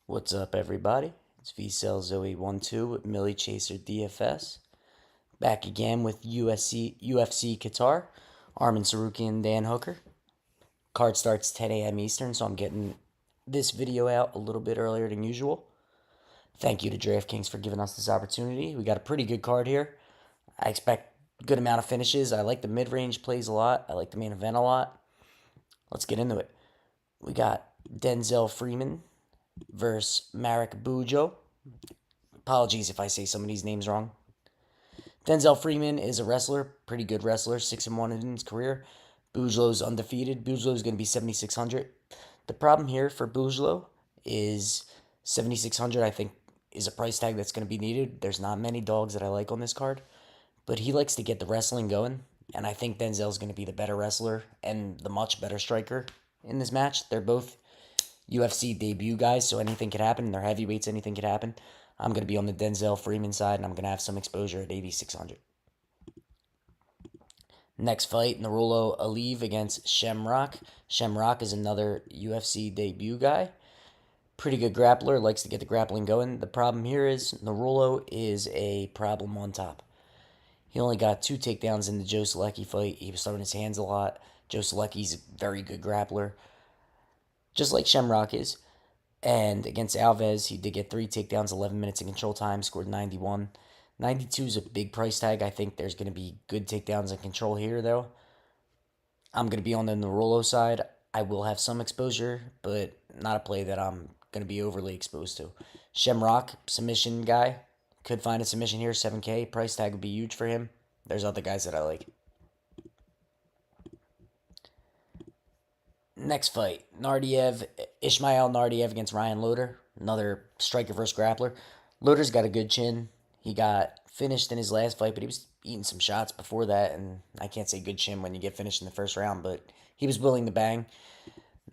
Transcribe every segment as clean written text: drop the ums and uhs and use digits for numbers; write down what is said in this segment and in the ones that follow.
What's up, everybody? It's VCell Zoe12 with Millie Chaser DFS. Back again with UFC Qatar. Armin Tsarukyan, Dan Hooker. Card starts 10 a.m. Eastern, so I'm getting this video out a little bit earlier than usual. Thank you to Draftkings for giving us this opportunity. We got a pretty good card here. I expect a good amount of finishes. I like the mid-range plays a lot. I like the main event a lot. Let's get into it. We got Denzel Freeman versus Marek Bujo. Apologies if I say some of these names wrong. Denzel Freeman is a wrestler, pretty good wrestler, 6-1 in his career. Bujlo's undefeated. Bujlo's going to be 7,600. The problem here for Bujlo is 7,600, I think, is a price tag that's going to be needed. There's not many dogs that I like on this card, but he likes to get the wrestling going, and I think Denzel's going to be the better wrestler and the much better striker in this match. They're both UFC debut guys, so anything could happen. They're heavyweights, anything could happen. I'm going to be on the Denzel Freeman side, and I'm going to have some exposure at 8,600. Next fight, Narulo Aliv against Shamrock. Shamrock is another UFC debut guy. Pretty good grappler, likes to get the grappling going. The problem here is Narulo is a problem on top. He only got 2 takedowns in the Joe Selecki fight. He was throwing his hands a lot. Joe Selecki's a very good grappler, just like Shamrock is. And against Alves, he did get 3 takedowns, 11 minutes in control time, scored 91. 92 is a big price tag. I think there's going to be good takedowns and control here, though. I'm going to be on the Narolo side. I will have some exposure, but not a play that I'm going to be overly exposed to. Shamrock, submission guy. Could find a submission here, 7K. Price tag would be huge for him. There's other guys that I like. Next fight, Ishmael Nardiev against Ryan Loder. Another striker versus grappler. Loder's got a good chin. He got finished in his last fight, but he was eating some shots before that, and I can't say good chin when you get finished in the first round, but he was willing to bang.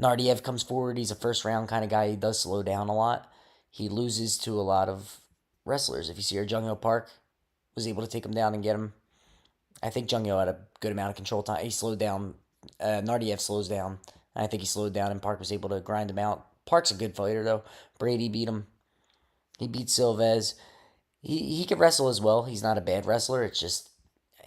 Nardiev comes forward. He's a first round kind of guy. He does slow down a lot. He loses to a lot of wrestlers. If you see Jung Ho Park was able to take him down and get him. I think Jung Ho had a good amount of control time. He slowed down. Nardiev slows down. I think he slowed down, and Park was able to grind him out. Park's a good fighter, though. Brady beat him. He beat Silvez. He can wrestle as well. He's not a bad wrestler. It's just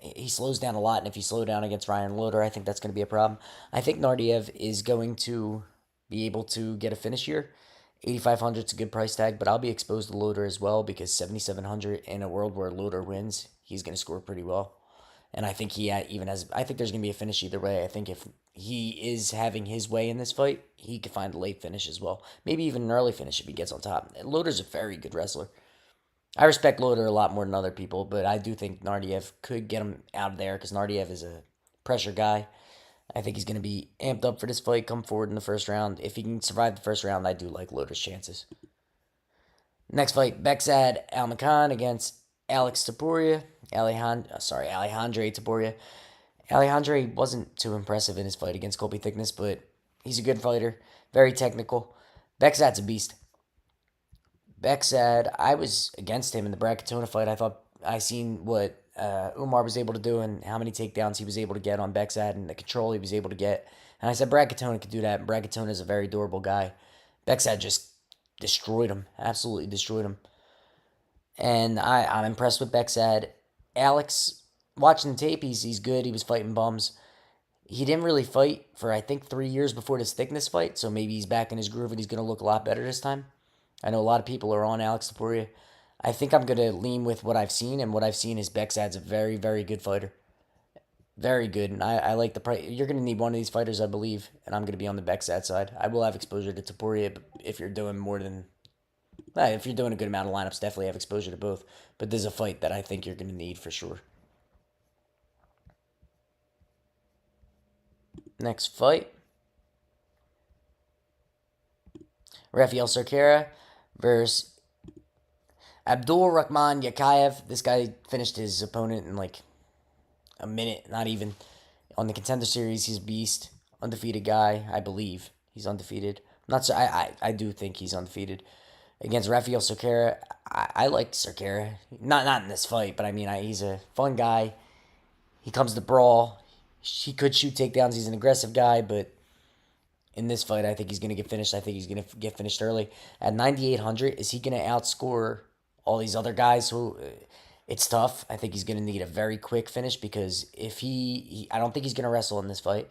he slows down a lot, and if you slow down against Ryan Loder, I think that's going to be a problem. I think Nardiev is going to be able to get a finish here. 8,500 is a good price tag, but I'll be exposed to Loder as well because 7,700 in a world where Loder wins, he's going to score pretty well. And I think he even has. I think there's going to be a finish either way. I think if he is having his way in this fight, he could find a late finish as well. Maybe even an early finish if he gets on top. Loder's a very good wrestler. I respect Loder a lot more than other people, but I do think Nardiev could get him out of there because Nardiev is a pressure guy. I think he's going to be amped up for this fight, come forward in the first round. If he can survive the first round, I do like Loder's chances. Next fight, Beksad Almakhan against Alex Taporia. Alejandre Taporia. Alejandre wasn't too impressive in his fight against Colby Thickness, but he's a good fighter. Very technical. Beksad's a beast. Beksad, I was against him in the Bracatona fight. I thought I seen what Umar was able to do and how many takedowns he was able to get on Beksad and the control he was able to get. And I said Bracatona could do that. And Bracatona is a very durable guy. Beksad just destroyed him. Absolutely destroyed him. And I'm impressed with Beksad. Alex, watching the tape, he's good. He was fighting bums. He didn't really fight for, I think, 3 years before this Thickness fight, so maybe he's back in his groove and he's going to look a lot better this time. I know a lot of people are on Alex Taporia. I think I'm going to lean with what I've seen, and what I've seen is Beksad's a very, very good fighter. Very good, and I like the price. You're going to need one of these fighters, I believe, and I'm going to be on the Beksad side. I will have exposure to Taporia if you're doing more than if you're doing a good amount of lineups, definitely have exposure to both. But there's a fight that I think you're going to need for sure. Next fight. Rafael Cerqueira versus Abdul Rahman Yakayev. This guy finished his opponent in like a minute, not even. On the Contender Series, he's a beast. Undefeated guy, I believe. He's undefeated. I'm not sure. I do think he's undefeated. Against Rafael Cerqueira, I like Cerqueira. Not in this fight, but I mean, he's a fun guy. He comes to brawl. He could shoot takedowns. He's an aggressive guy, but in this fight. I think he's going to get finished. I think he's going to get finished early. At 9,800, is he going to outscore all these other guys who it's tough. I think he's going to need a very quick finish because if I don't think he's going to wrestle in this fight.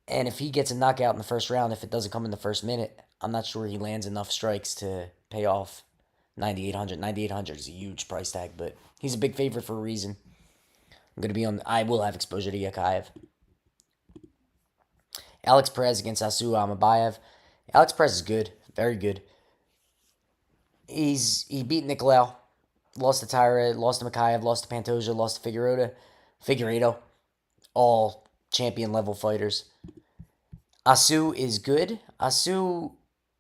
And if he gets a knockout in the first round, if it doesn't come in the first minute, I'm not sure he lands enough strikes to pay off 9,800. 9,800 is a huge price tag, but he's a big favorite for a reason. I will have exposure to Yakayev. Alex Perez against Asu Amabayev. Alex Perez is good, very good. He beat Nicolau, lost to Tyra, lost to Makayev, lost to Pantoja, lost to Figueiredo, all champion level fighters. Asu is good. Asu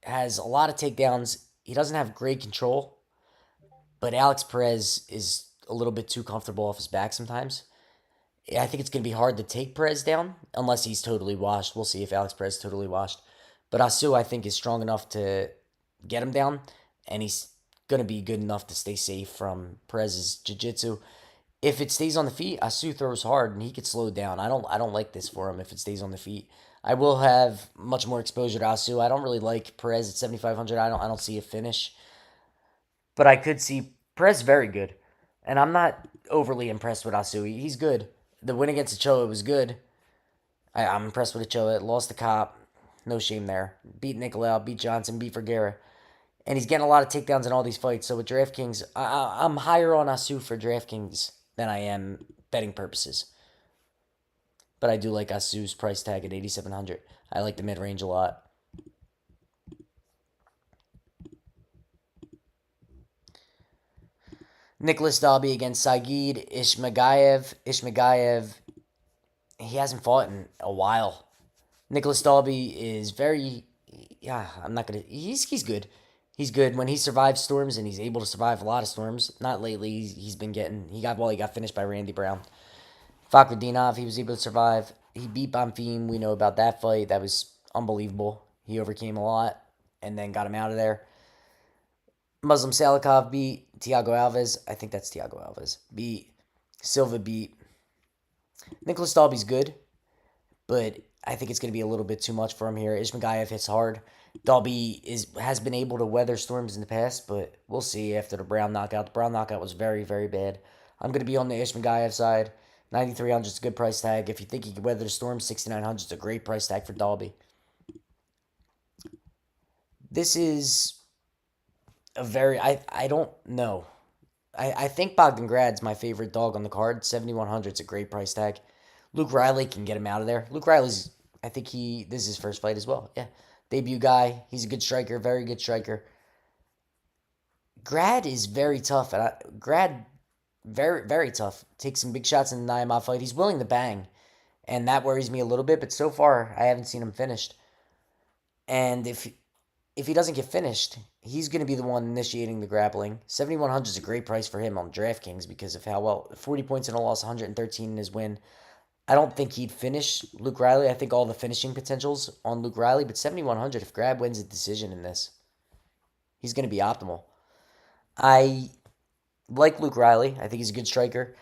has a lot of takedowns. He doesn't have great control, but Alex Perez is a little bit too comfortable off his back sometimes. I think it's going to be hard to take Perez down unless he's totally washed. We'll see if Alex Perez is totally washed. But Asu, I think, is strong enough to get him down, and he's going to be good enough to stay safe from Perez's jiu-jitsu. If it stays on the feet, Asu throws hard, and he could slow down. I don't like this for him if it stays on the feet. I will have much more exposure to Asu. I don't really like Perez at 7,500. I don't see a finish. But I could see Perez very good. And I'm not overly impressed with Asu. He's good. The win against Ochoa was good. I'm impressed with Ochoa. Lost the Cop. No shame there. Beat Nicolau, beat Johnson, beat Vergara. And he's getting a lot of takedowns in all these fights. So with DraftKings, I'm higher on Asu for DraftKings than I am betting purposes. But I do like Asu's price tag at 8,700. I like the mid-range a lot. Nicholas Dalby against Saeed Ishmagayev. Ishmagayev, he hasn't fought in a while. Nicholas Dalby is very, I'm not going to, he's good. He's good when he survives storms, and he's able to survive a lot of storms. Not lately. He got finished by Randy Brown. Fakhretdinov, he was able to survive. He beat Bonfim. We know about that fight. That was unbelievable. He overcame a lot and then got him out of there. Muslim Salikov beat Thiago Alves. I think that's Thiago Alves. Silva beat. Nicholas Dalby's good, but I think it's going to be a little bit too much for him here. Ishmagayev hits hard. Dalby has been able to weather storms in the past, but we'll see after the Brown knockout. The Brown knockout was very, very bad. I'm going to be on the Ishmagayev side. 9,300 is a good price tag. If you think he can weather the storm, 6,900 is a great price tag for Dalby. This is a very, I don't know. I think Bogdangrad's my favorite dog on the card. 7,100 is a great price tag. Luke Riley can get him out of there. Luke Riley's, I think this is his first fight as well. Yeah. Debut guy. He's a good striker, very good striker. Grad is very tough. Grad, very, very tough. Takes some big shots in the Naimov fight. He's willing to bang, and that worries me a little bit, but so far, I haven't seen him finished. And if he doesn't get finished, he's going to be the one initiating the grappling. 7,100 is a great price for him on DraftKings because of how well, 40 points in a loss, 113 in his win. I don't think he'd finish Luke Riley. I think all the finishing potential's on Luke Riley, but 7,100, if Grab wins a decision in this, he's going to be optimal. I like Luke Riley. I think he's a good striker.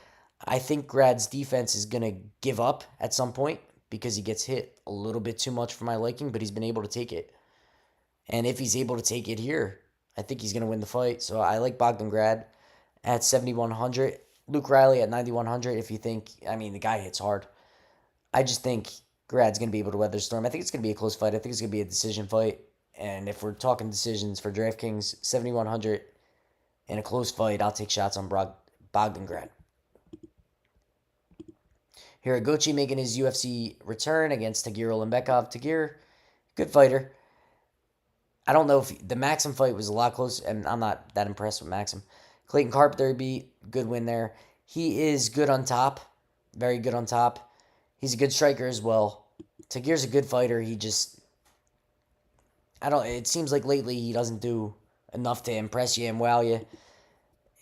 I think Grad's defense is going to give up at some point because he gets hit a little bit too much for my liking, but he's been able to take it. And if he's able to take it here, I think he's going to win the fight. So I like Bogdangrad at 7,100. Luke Riley at 9,100 if you think, the guy hits hard. I just think Grad's going to be able to weather the storm. I think it's going to be a close fight. I think it's going to be a decision fight. And if we're talking decisions for DraftKings, 7,100 in a close fight, I'll take shots on Bogdangrad. Hiragochi making his UFC return against Tagir Olimbekov. Tagir, good fighter. I don't know if the Maxim fight was a lot closer, and I'm not that impressed with Maxim. Clayton Carpenter beat, good win there. He is good on top, very good on top. He's a good striker as well. Tagir's a good fighter. It seems like lately he doesn't do enough to impress you and wow you.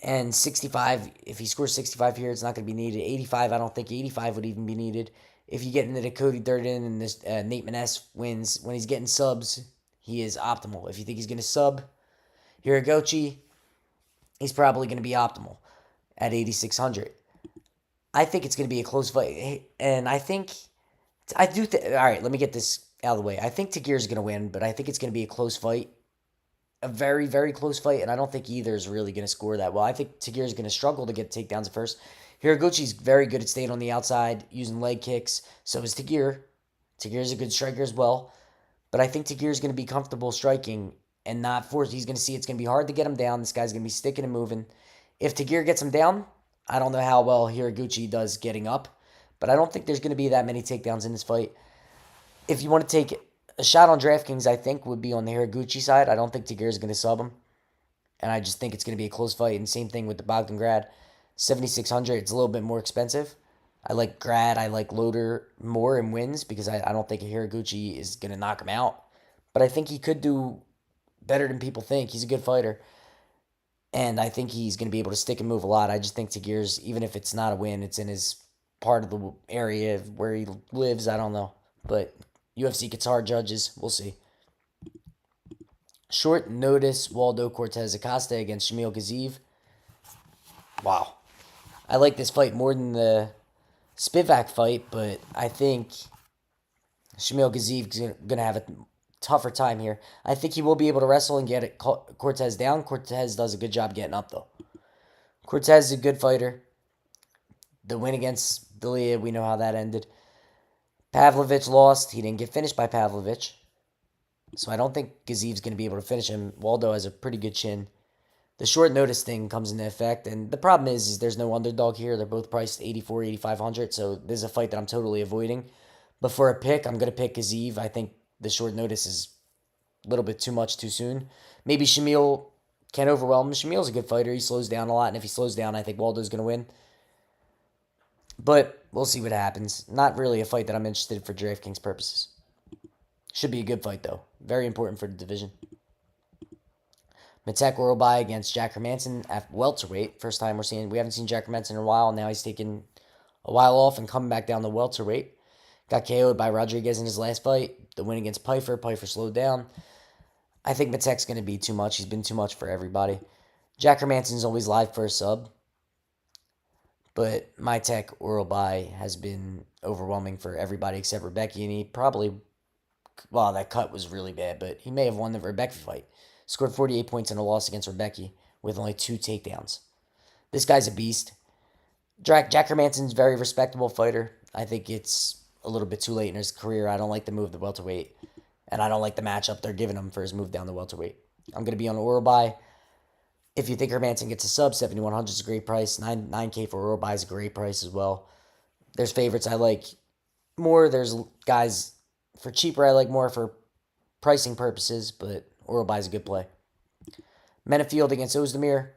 And 65, if he scores 65 here, it's not going to be needed. 85, I don't think 85 would even be needed. If you get into the Cody Durden and this Nate Maness wins, when he's getting subs, he is optimal. If you think he's going to sub Hiragochi, he's probably going to be optimal at 8,600. I think it's going to be a close fight. And all right, let me get this out of the way. I think Tagir's going to win, but I think it's going to be a close fight. A very, very close fight, and I don't think either is really going to score that well. I think Tagir's going to struggle to get takedowns at first. Hiraguchi's very good at staying on the outside, using leg kicks. So is Tagir. Tagir's a good striker as well. But I think Tagir's going to be comfortable striking and not force. He's going to see it's going to be hard to get him down. This guy's going to be sticking and moving. If Tagir gets him down, I don't know how well Hiraguchi does getting up. But I don't think there's going to be that many takedowns in this fight. If you want to take a shot on Draftkings, I think, would be on the Hiraguchi side. I don't think Tagir is going to sub him. And I just think it's going to be a close fight. And same thing with the Bogdangrad. 7,600, it's a little bit more expensive. I like Grad, I like Loader more in wins because I don't think Hiraguchi is going to knock him out. But I think he could do better than people think. He's a good fighter. And I think he's going to be able to stick and move a lot. I just think Tagir's, even if it's not a win, it's in his part of the area where he lives. I don't know. But UFC Qatar judges, we'll see. Short notice, Waldo Cortez Acosta against Shamil Gaziev. Wow. I like this fight more than the Spivak fight, but I think Shamil Gaziev is going to have a tougher time here. I think he will be able to wrestle and get Cortez down. Cortez does a good job getting up, though. Cortez is a good fighter. The win against D'Elia, we know how that ended. Pavlovich lost. He didn't get finished by Pavlovich. So I don't think Gaziev's going to be able to finish him. Waldo has a pretty good chin. The short notice thing comes into effect, and the problem is there's no underdog here. They're both priced 84, 8,500, so this is a fight that I'm totally avoiding. But for a pick, I'm going to pick Gaziev. I think the short notice is a little bit too much too soon. Maybe Shamil can't overwhelm him. Shamil's a good fighter. He slows down a lot, and if he slows down, I think Waldo's going to win. But we'll see what happens. Not really a fight that I'm interested in for DraftKings purposes. Should be a good fight, though. Very important for the division. Matek Orlbai against Jack Hermanson at welterweight. First time we haven't seen Jack Hermanson in a while. Now he's taken a while off and coming back down to welterweight. Got KO'd by Rodriguez in his last fight. The win against Pfeiffer. Pfeiffer slowed down. I think Matek's going to be too much. He's been too much for everybody. Jack Hermanson's always live for a sub. But Matek Orlbai has been overwhelming for everybody except Rebecca. And he probably, well, that cut was really bad, but he may have won the Rebecca fight. Scored 48 points in a loss against Rebecca with only 2 takedowns. This guy's a beast. Jack Hermanson's a very respectable fighter. I think it's a little bit too late in his career. I don't like the move to welterweight. And I don't like the matchup they're giving him for his move down to welterweight. I'm going to be on Orlbai. If you think Hermanson gets a sub, 7,100 is a great price. 9K for Orlbai is a great price as well. There's favorites I like more. There's guys for cheaper I like more for pricing purposes, but Orlbai is a good play. Menafield against Ozdemir.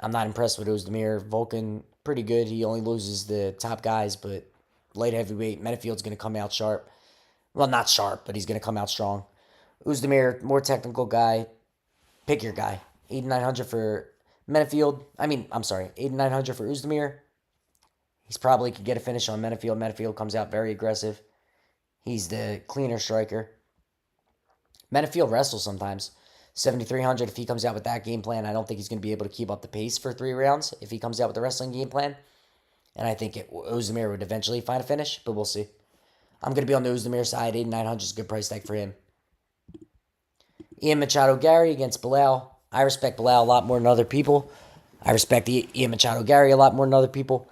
I'm not impressed with Ozdemir. Volkan, pretty good. He only loses the top guys, but light heavyweight, Menafield's going to come out sharp. Well, not sharp, but he's going to come out strong. Ozdemir, more technical guy. Pick your guy. 8,900 for Menafield. 8,900 for Ozdemir. He's probably could get a finish on Menafield. Menafield comes out very aggressive. He's the cleaner striker. Menafield wrestles sometimes. 7,300 if he comes out with that game plan. I don't think he's going to be able to keep up the pace for 3 rounds if he comes out with the wrestling game plan. And I think Ozdemir would eventually find a finish, but we'll see. I'm going to be on the Ozdemir side. 8,900 is a good price tag for him. Ian Machado Gary against Bilal. I respect Bilal a lot more than other people. I respect Ian Machado Gary a lot more than other people.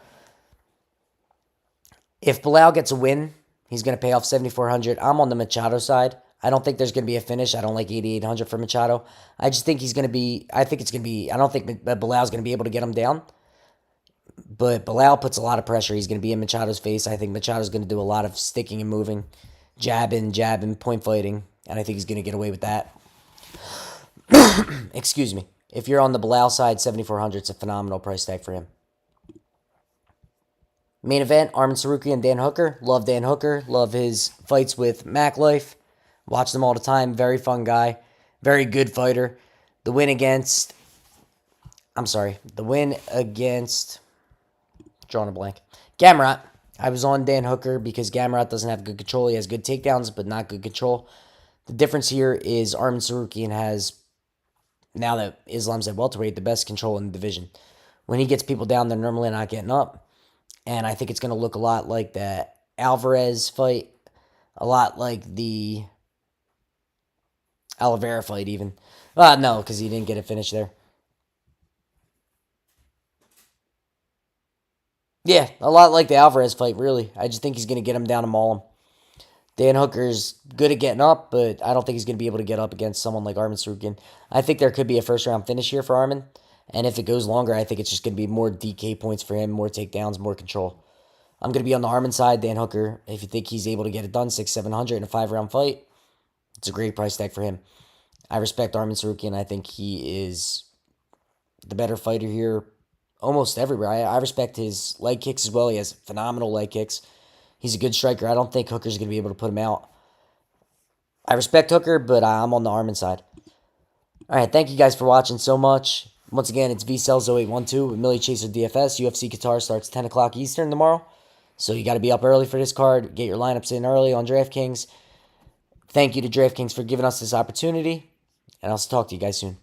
If Bilal gets a win, he's going to pay off 7,400. I'm on the Machado side. I don't think there's going to be a finish. I don't like 8,800 for Machado. I just think he's going to be, I don't think Bilal's going to be able to get him down. But Bilal puts a lot of pressure. He's going to be in Machado's face. I think Machado's going to do a lot of sticking and moving, jabbing, point fighting. And I think he's going to get away with that. Excuse me. If you're on the Bilal side, 7,400 is a phenomenal price tag for him. Main event, Armin Tsarukyan, Dan Hooker. Love Dan Hooker. Love his fights with Mac Life. Watch them all the time. Very fun guy. Very good fighter. The win against... Drawing a blank. Gamrot. I was on Dan Hooker because Gamrot doesn't have good control. He has good takedowns, but not good control. The difference here is Armin Tsarukyan has, now that Islam's at welterweight, the best control in the division. When he gets people down, they're normally not getting up. And I think it's going to look a lot like the Alvarez fight. A lot like the Oliveira fight, even. No, because he didn't get a finish there. Yeah, a lot like the Alvarez fight, really. I just think he's going to get him down and maul him. Dan Hooker's good at getting up, but I don't think he's going to be able to get up against someone like Arman Tsarukyan. I think there could be a first round finish here for Arman. And if it goes longer, I think it's just going to be more DK points for him, more takedowns, more control. I'm going to be on the Arman side, Dan Hooker. If you think he's able to get it done, 600-700 in a 5 round fight, it's a great price tag for him. I respect Arman Tsarukyan. I think he is the better fighter here almost everywhere. I respect his leg kicks as well. He has phenomenal leg kicks. He's a good striker. I don't think Hooker's going to be able to put him out. I respect Hooker, but I'm on the Arman side. All right, thank you guys for watching so much. Once again, it's VCells0812 with Millie Chaser DFS. UFC Qatar starts 10 o'clock Eastern tomorrow. So you got to be up early for this card. Get your lineups in early on Draftkings. Thank you to Draftkings for giving us this opportunity. And I'll talk to you guys soon.